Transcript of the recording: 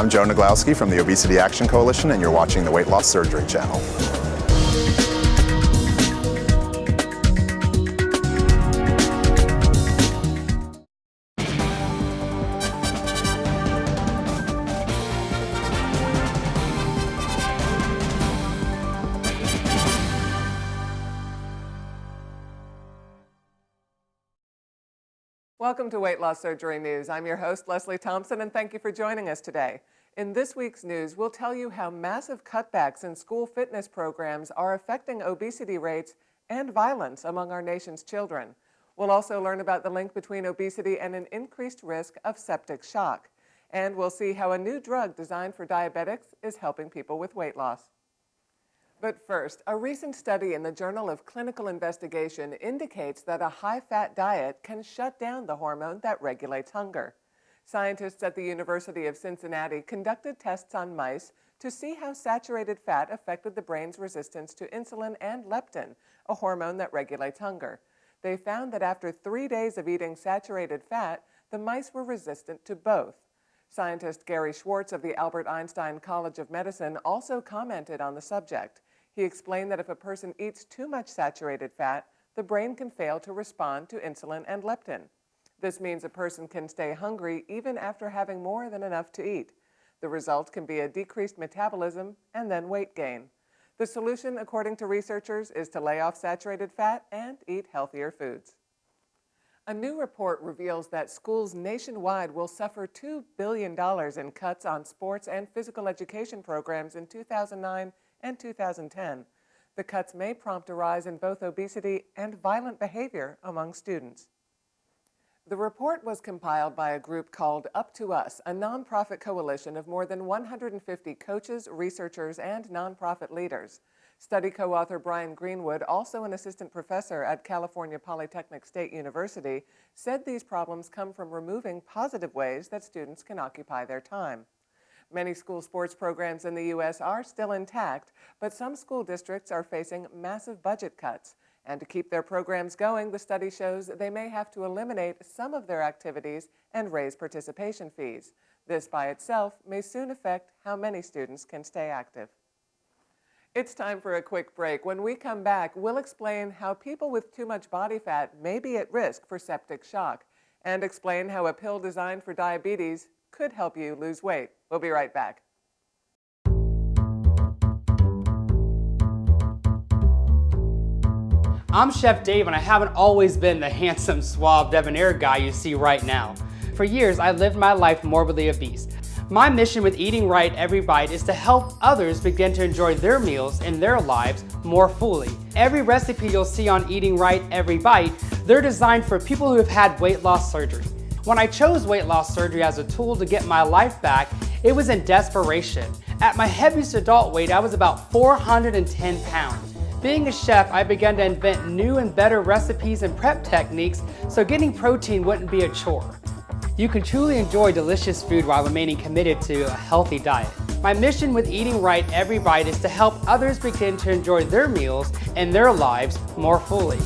I'm Joe Naglowski from the Obesity Action Coalition, and you're watching the Weight Loss Surgery channel. Welcome to Weight Loss Surgery News. I'm your host, Leslie Thompson, and thank you for joining us today. In this week's news, we'll tell you how massive cutbacks in school fitness programs are affecting obesity rates and violence among our nation's children. We'll also learn about the link between obesity and an increased risk of septic shock. And we'll see how a new drug designed for diabetics is helping people with weight loss. But first, a recent study in the Journal of Clinical Investigation indicates that a high-fat diet can shut down the hormone that regulates hunger. Scientists at the University of Cincinnati conducted tests on mice to see how saturated fat affected the brain's resistance to insulin and leptin, a hormone that regulates hunger. They found that after 3 days of eating saturated fat, the mice were resistant to both. Scientist Gary Schwartz of the Albert Einstein College of Medicine also commented on the subject. He explained that if a person eats too much saturated fat, the brain can fail to respond to insulin and leptin. This means a person can stay hungry even after having more than enough to eat. The result can be a decreased metabolism and then weight gain. The solution, according to researchers, is to lay off saturated fat and eat healthier foods. A new report reveals that schools nationwide will suffer $2 billion in cuts on sports and physical education programs in 2009 and 2010. The cuts may prompt a rise in both obesity and violent behavior among students. The report was compiled by a group called Up to Us, a nonprofit coalition of more than 150 coaches, researchers, and nonprofit leaders. Study co-author Brian Greenwood, also an assistant professor at California Polytechnic State University, said these problems come from removing positive ways that students can occupy their time. Many school sports programs in the U.S. are still intact, but some school districts are facing massive budget cuts. And to keep their programs going, the study shows they may have to eliminate some of their activities and raise participation fees. This by itself may soon affect how many students can stay active. It's time for a quick break. When we come back, we'll explain how people with too much body fat may be at risk for septic shock and explain how a pill designed for diabetes could help you lose weight. We'll be right back. I'm Chef Dave, and I haven't always been the handsome, suave, debonair guy you see right now. For years, I lived my life morbidly obese. My mission with Eating Right Every Bite is to help others begin to enjoy their meals and their lives more fully. Every recipe you'll see on Eating Right Every Bite, they're designed for people who have had weight loss surgery. When I chose weight loss surgery as a tool to get my life back, it was in desperation. At my heaviest adult weight, I was about 410 pounds. Being a chef, I began to invent new and better recipes and prep techniques so getting protein wouldn't be a chore. You can truly enjoy delicious food while remaining committed to a healthy diet. My mission with Eating Right Every Bite is to help others begin to enjoy their meals and their lives more fully.